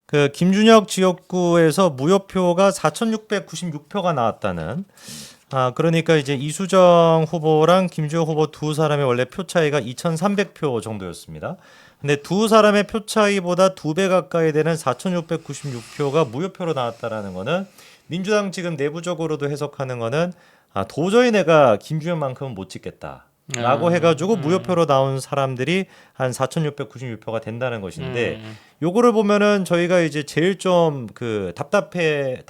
그 김준혁 지역구에서 무효표가 4,696표가 나왔다는. 그러니까 이제 이수정 후보랑 김주호 후보 두 사람의 원래 표 차이가 2,300표 정도였습니다. 근데 두 사람의 표 차이보다 2배 가까이 되는 4,696표가 무효표로 나왔다라는 거는 민주당 지금 내부적으로도 해석하는 거는 도저히 내가 김주현만큼은 못 찍겠다. 라고 해가지고 무효표로 나온 사람들이 한 4,696표가 된다는 것인데 요거를 보면은 저희가 이제 제일 좀 그 답답하게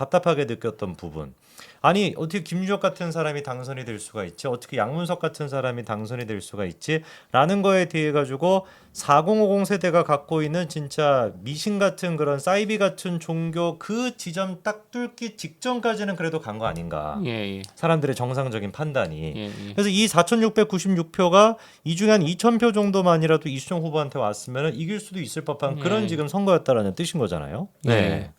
느꼈던 부분. 아니 어떻게 김주혁 같은 사람이 당선이 될 수가 있지? 어떻게 양문석 같은 사람이 당선이 될 수가 있지? 라는 거에 대해 가지고 4050 세대가 갖고 있는 진짜 미신 같은 그런 사이비 같은 종교 그 지점 딱 뚫기 직전까지는 그래도 간 거 아닌가? 예, 예. 사람들의 정상적인 판단이. 예, 예. 그래서 이 4,696표가 이 중에 한 2,000표 정도만이라도 이수정 후보한테 왔으면 이길 수도 있을 법한 그런 예. 지금 선거였다라는 뜻인 거잖아요. 네.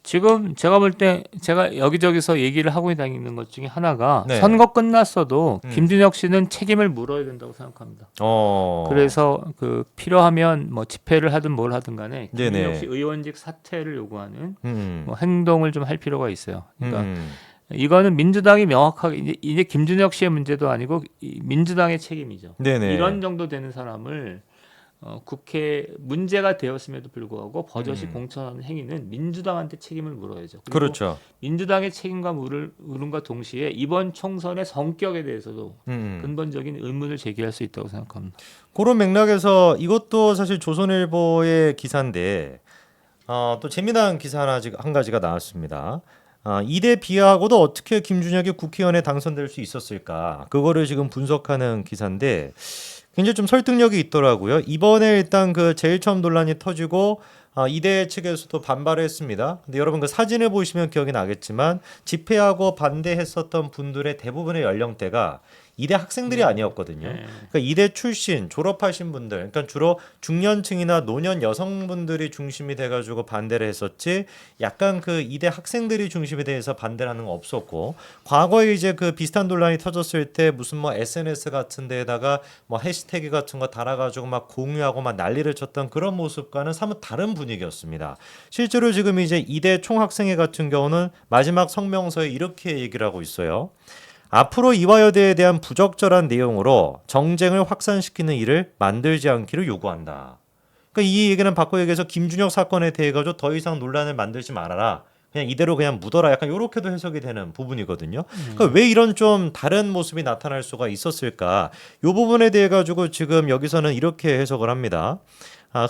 지금 제가 볼 때 제가 여기저기서 얘기를 하고 다니는 것 중에 하나가 네. 선거 끝났어도 음. 김준혁 씨는 책임을 물어야 된다고 생각합니다. 어. 그래서 그 필요하면 뭐 집회를 하든 뭘 하든 간에 네네. 김준혁 씨 의원직 사퇴를 요구하는 음. 뭐 행동을 좀 할 필요가 있어요. 그러니까 음. 이거는 민주당이 명확하게 이제 김준혁 씨의 문제도 아니고 민주당의 책임이죠. 네네. 이런 정도 되는 사람을 국회 문제가 되었음에도 불구하고 버젓이 공천하는 행위는 민주당한테 책임을 물어야죠. 그리고 그렇죠. 민주당의 책임과 물음과 동시에 이번 총선의 성격에 대해서도 음. 근본적인 의문을 제기할 수 있다고 생각합니다. 그런 맥락에서 이것도 사실 조선일보의 기사인데 또 재미난 기사 한 가지가 나왔습니다. 이대 비하하고도 어떻게 김준혁이 국회의원에 당선될 수 있었을까? 그거를 지금 분석하는 기사인데 굉장히 좀 설득력이 있더라고요. 이번에 일단 그 제일 처음 논란이 터지고 이대 측에서도 반발을 했습니다. 근데 여러분 그 사진을 보시면 기억이 나겠지만 집회하고 반대했었던 분들의 대부분의 연령대가 이대 학생들이 아니었거든요. 네. 그러니까 이대 출신 졸업하신 분들, 그러니까 주로 중년층이나 노년 여성분들이 중심이 돼가지고 반대를 했었지. 약간 그 이대 학생들이 중심이 돼서 반대를 하는 건 없었고, 과거에 이제 그 비슷한 논란이 터졌을 때 무슨 뭐 SNS 같은 데에다가 뭐 해시태그 같은 거 달아가지고 막 공유하고 막 난리를 쳤던 그런 모습과는 사뭇 다른 분위기였습니다. 실제로 지금 이제 이대 총학생회 같은 경우는 마지막 성명서에 이렇게 얘기를 하고 있어요. 앞으로 이화여대에 대한 부적절한 내용으로 정쟁을 확산시키는 일을 만들지 않기를 요구한다. 그러니까 이 얘기는 바꿔 얘기해서 김준혁 사건에 대해 가지고 더 이상 논란을 만들지 말아라. 그냥 이대로 그냥 묻어라. 약간 이렇게도 해석이 되는 부분이거든요. 그러니까 왜 이런 좀 다른 모습이 나타날 수가 있었을까? 이 부분에 대해 가지고 지금 여기서는 이렇게 해석을 합니다.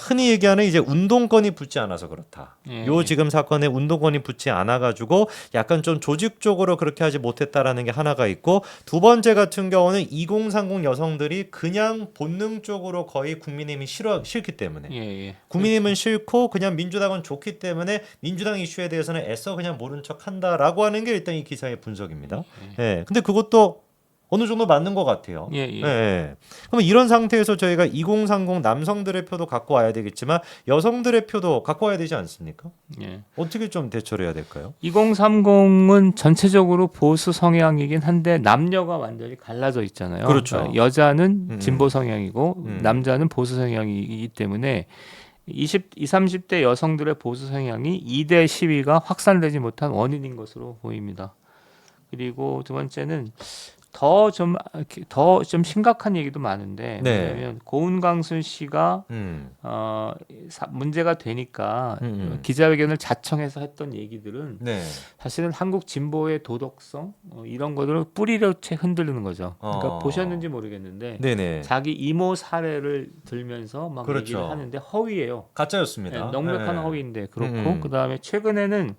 흔히 얘기하는 이제 운동권이 붙지 않아서 그렇다. 요 지금 사건에 운동권이 붙지 않아 가지고 약간 좀 조직적으로 그렇게 하지 못했다라는 게 하나가 있고, 두 번째 같은 경우는 2030 여성들이 그냥 본능적으로 거의 국민의힘이 싫기 때문에 국민의힘은 싫고 그냥 민주당은 좋기 때문에 민주당 이슈에 대해서는 애써 그냥 모른 척한다라고 하는 게 일단 이 기사의 분석입니다. 예. 근데 그것도 어느 정도 맞는 것 같아요. 예. 그럼 이런 상태에서 저희가 2030 남성들의 표도 갖고 와야 되겠지만 여성들의 표도 갖고 와야 되지 않습니까? 예. 어떻게 좀 대처를 해야 될까요? 2030은 전체적으로 보수 성향이긴 한데 남녀가 완전히 갈라져 있잖아요. 그렇죠. 그러니까 여자는 진보 성향이고 음. 남자는 보수 성향이기 때문에 20, 30대 여성들의 보수 성향이 2대 시위가 확산되지 못한 원인인 것으로 보입니다. 그리고 두 번째는 더 좀 심각한 얘기도 많은데, 네. 왜냐하면 고은광순 씨가 문제가 되니까 기자회견을 자청해서 했던 얘기들은 네. 사실은 한국 진보의 도덕성 이런 것들을 뿌리로 채 흔들리는 거죠. 그러니까 보셨는지 모르겠는데 네네. 자기 이모 사례를 들면서 막 그렇죠. 얘기를 하는데 허위예요. 가짜였습니다. 네, 넉넉한 네. 허위인데 그렇고 그 다음에 최근에는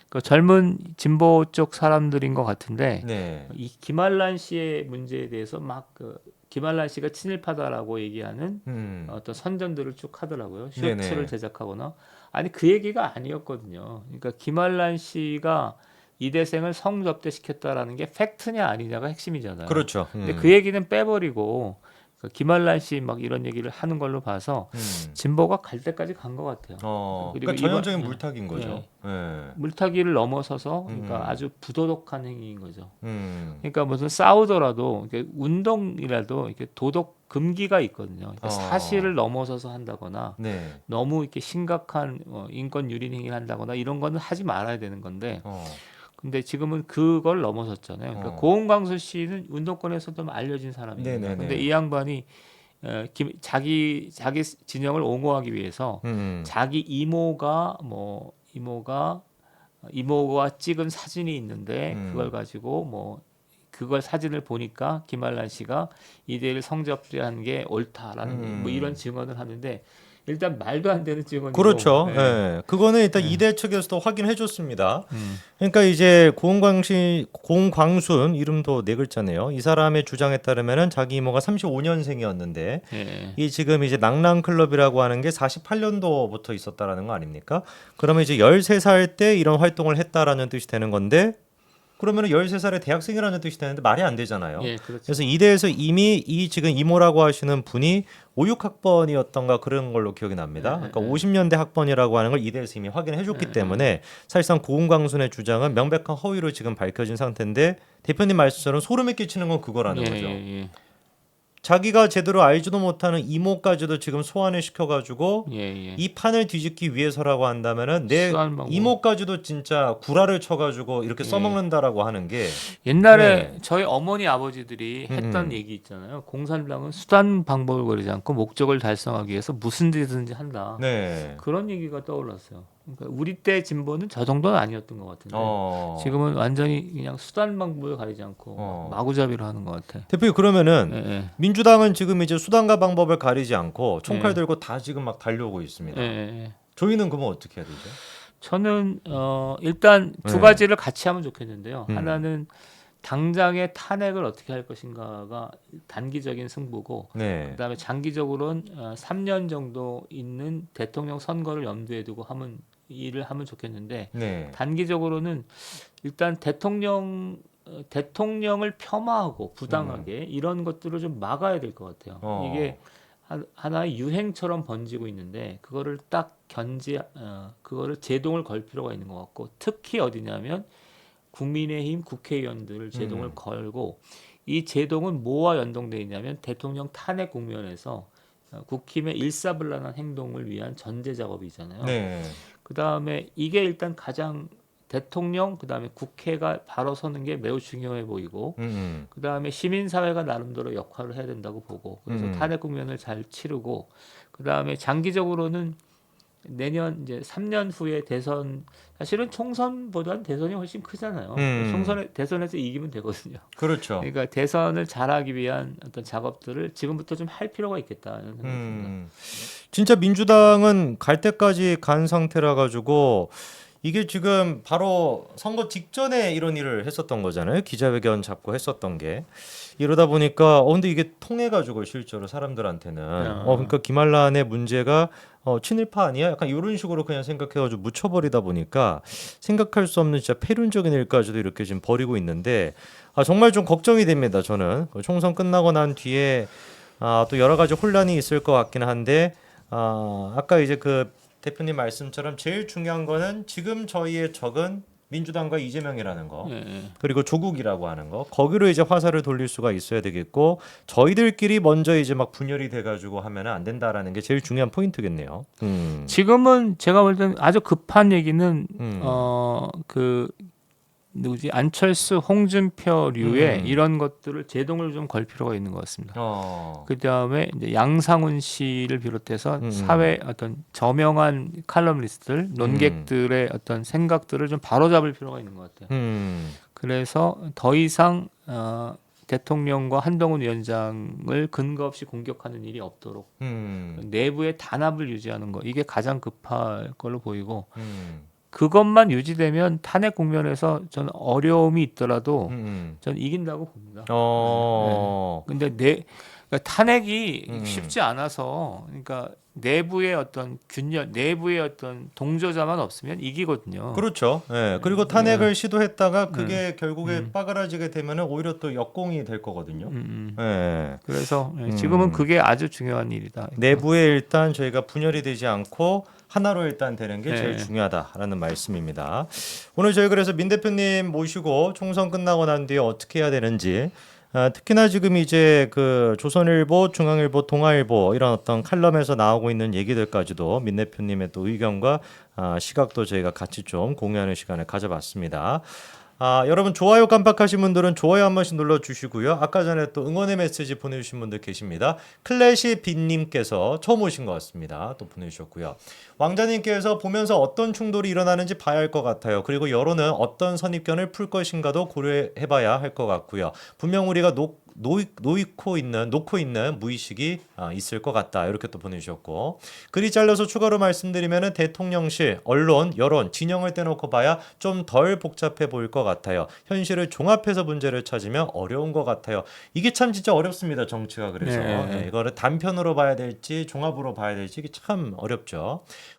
그 젊은 진보 쪽 사람들인 것 같은데 네. 이 김한란 씨의 문제에 대해서 막 그 김한란 씨가 친일파다라고 얘기하는 어떤 선전들을 쭉 하더라고요. 쇼츠를 네네. 제작하거나 아니 그 얘기가 아니었거든요. 그러니까 김한란 씨가 이대생을 성접대시켰다라는 게 팩트냐 아니냐가 핵심이잖아요. 그렇죠. 근데 그 얘기는 빼버리고 그러니까 김한란 씨 막 이런 얘기를 하는 걸로 봐서 진보가 갈 때까지 간 것 같아요. 그리고 그러니까 전형적인 예, 물타기인 거죠. 예. 물타기를 넘어서서 그러니까 아주 부도덕한 행위인 거죠. 음. 그러니까 무슨 싸우더라도 이렇게 운동이라도 이렇게 도덕 금기가 있거든요. 그러니까 사실을 넘어서서 한다거나 네. 너무 이렇게 심각한 인권 유린 행위를 한다거나 이런 거는 하지 말아야 되는 건데 근데 지금은 그걸 넘어섰잖아요. 그러니까 고은광수 씨는 운동권에서도 좀 알려진 사람입니다. 네네네. 근데 이 양반이 자기 진영을 옹호하기 위해서 자기 이모가 찍은 사진이 있는데 그걸 가지고 뭐 그걸 사진을 보니까 김한란 씨가 이대일 성접대한 게 옳다라는 뭐 이런 증언을 하는데 일단 말도 안 되는 증언이고 그렇죠. 예. 예. 그거는 일단 이대 측에서도 확인해 줬습니다. 그러니까 이제 고은광순 이름도 네 글자네요. 이 사람의 주장에 따르면은 자기 이모가 35년생이었는데 예. 이 지금 이제 낭랑클럽이라고 하는 게 48년도부터 있었다라는 거 아닙니까? 그러면 이제 13살 때 이런 활동을 했다라는 뜻이 되는 건데 그러면은 13살의 대학생이라는 뜻이 되는데 말이 안 되잖아요. 예, 그렇죠. 그래서 이대에서 이미 이 지금 이모라고 하시는 분이 56학번이었던가 그런 걸로 기억이 납니다. 그러니까 50년대 학번이라고 하는 걸 이대에서 이미 확인해 줬기 때문에 사실상 고은광순의 주장은 명백한 허위로 지금 밝혀진 상태인데 대표님 말씀처럼 소름이 끼치는 건 그거라는 거죠. 예. 자기가 제대로 알지도 못하는 이모까지도 지금 소환을 시켜가지고 예. 이 판을 뒤집기 위해서라고 한다면은 내 수완 방법. 이모까지도 진짜 구라를 쳐가지고 이렇게 써먹는다라고 하는 게 옛날에 네. 저희 어머니 아버지들이 했던 얘기 있잖아요. 공산당은 수단 방법을 버리지 않고 목적을 달성하기 위해서 무슨 짓든지 한다. 네. 그런 얘기가 떠올랐어요. 그러니까 우리 때 진보는 저 정도는 아니었던 것 같은데 지금은 완전히 그냥 수단 방법을 가리지 않고 마구잡이로 하는 것 같아. 대표님 그러면은 예. 민주당은 지금 이제 수단과 방법을 가리지 않고 총칼 들고 다 지금 막 달려오고 있습니다. 예. 저희는 그러면 어떻게 해야 되죠? 저는 일단 두 가지를 같이 하면 좋겠는데요. 하나는 당장의 탄핵을 어떻게 할 것인가가 단기적인 승부고 네. 그다음에 장기적으로는 3년 정도 있는 대통령 선거를 염두에 두고 일을 하면 좋겠는데 네. 단기적으로는 일단 대통령을 겸하고 부당하게 이런 것들을 좀 막아야 될 것 같아요. 이게 하나의 유행처럼 번지고 있는데 그거를 딱 그거를 제동을 걸 필요가 있는 것 같고 특히 어디냐면 국민의힘 국회의원들을 제동을 걸고 이 제동은 뭐와 연동되어 있냐면 대통령 탄핵 국면에서 국힘의 일사불란한 행동을 위한 전제 작업이잖아요. 네. 그다음에 이게 일단 가장 대통령 그다음에 국회가 바로 서는 게 매우 중요해 보이고 그다음에 시민사회가 나름대로 역할을 해야 된다고 보고 그래서 탄핵 국면을 잘 치르고 그다음에 장기적으로는 내년 이제 3년 후에 대선 사실은 총선보다는 대선이 훨씬 크잖아요. 대선에서 이기면 되거든요. 그렇죠. 그러니까 대선을 잘하기 위한 어떤 작업들을 지금부터 좀 할 필요가 있겠다는 생각이 듭니다. 진짜 민주당은 갈 때까지 간 상태라 가지고 이게 지금 바로 선거 직전에 이런 일을 했었던 거잖아요. 기자회견 잡고 했었던 게 이러다 보니까 근데 이게 통해 가지고 실제로 사람들한테는 그러니까 김한란의 문제가 친일파 아니야? 약간 이런 식으로 그냥 생각해가지고 묻혀버리다 보니까 생각할 수 없는 진짜 폐륜적인 일까지도 이렇게 지금 벌이고 있는데 정말 좀 걱정이 됩니다. 저는 총선 끝나고 난 뒤에 또 여러 가지 혼란이 있을 것 같긴 한데 아까 이제 그 대표님 말씀처럼 제일 중요한 거는 지금 저희의 적은 민주당과 이재명이라는 거 그리고 조국이라고 하는 거 거기로 이제 화살을 돌릴 수가 있어야 되겠고 저희들끼리 먼저 이제 막 분열이 돼가지고 하면은 안 된다라는 게 제일 중요한 포인트겠네요. 지금은 제가 볼 때는 아주 급한 얘기는 누구지 안철수, 홍준표류의 이런 것들을 제동을 좀 걸 필요가 있는 것 같습니다. 그 다음에 이제 양상훈 씨를 비롯해서 사회 어떤 저명한 칼럼니스트들, 논객들의 어떤 생각들을 좀 바로잡을 필요가 있는 것 같아요. 그래서 더 이상 대통령과 한동훈 위원장을 근거 없이 공격하는 일이 없도록 내부의 단합을 유지하는 거 이게 가장 급할 걸로 보이고. 그것만 유지되면 탄핵 국면에서 저는 어려움이 있더라도 저는 이긴다고 봅니다. 근데 그러니까 탄핵이 쉽지 않아서 그러니까 내부의 어떤 균열, 내부의 어떤 동조자만 없으면 이기거든요. 그렇죠. 예. 그리고 탄핵을 시도했다가 그게 결국에 빠그라지게 되면은 오히려 또 역공이 될 거거든요. 예. 그래서 지금은 그게 아주 중요한 일이다. 내부에 일단 저희가 분열이 되지 않고 하나로 일단 되는 게 제일 네. 중요하다라는 말씀입니다. 오늘 저희 그래서 민 대표님 모시고 총선 끝나고 난 뒤에 어떻게 해야 되는지 특히나 지금 이제 그 조선일보, 중앙일보, 동아일보 이런 어떤 칼럼에서 나오고 있는 얘기들까지도 민 대표님의 또 의견과 시각도 저희가 같이 좀 공유하는 시간을 가져봤습니다. 여러분 좋아요 깜빡하신 분들은 좋아요 한 번씩 눌러주시고요. 아까 전에 또 응원의 메시지 보내주신 분들 계십니다. 클래시 빈님께서 처음 오신 것 같습니다. 또 보내주셨고요. 왕자님께서 보면서 어떤 충돌이 일어나는지 봐야 할 것 같아요. 그리고 여론은 어떤 선입견을 풀 것인가도 고려해봐야 할 것 같고요. 분명 우리가 놓고 있는 무의식이 있을 것 같다. 이렇게 또 보내주셨고 글이 잘려서 추가로 말씀드리면 대통령실, 언론, 여론, 진영을 떼놓고 봐야 좀 덜 복잡해 보일 것 같아요. 현실을 종합해서 문제를 찾으면 어려운 것 같아요. 이게 참 진짜 어렵습니다. 정치가 그래서 네. 이거를 단편으로 봐야 될지 종합으로 봐야 될지 이게 참 어렵죠.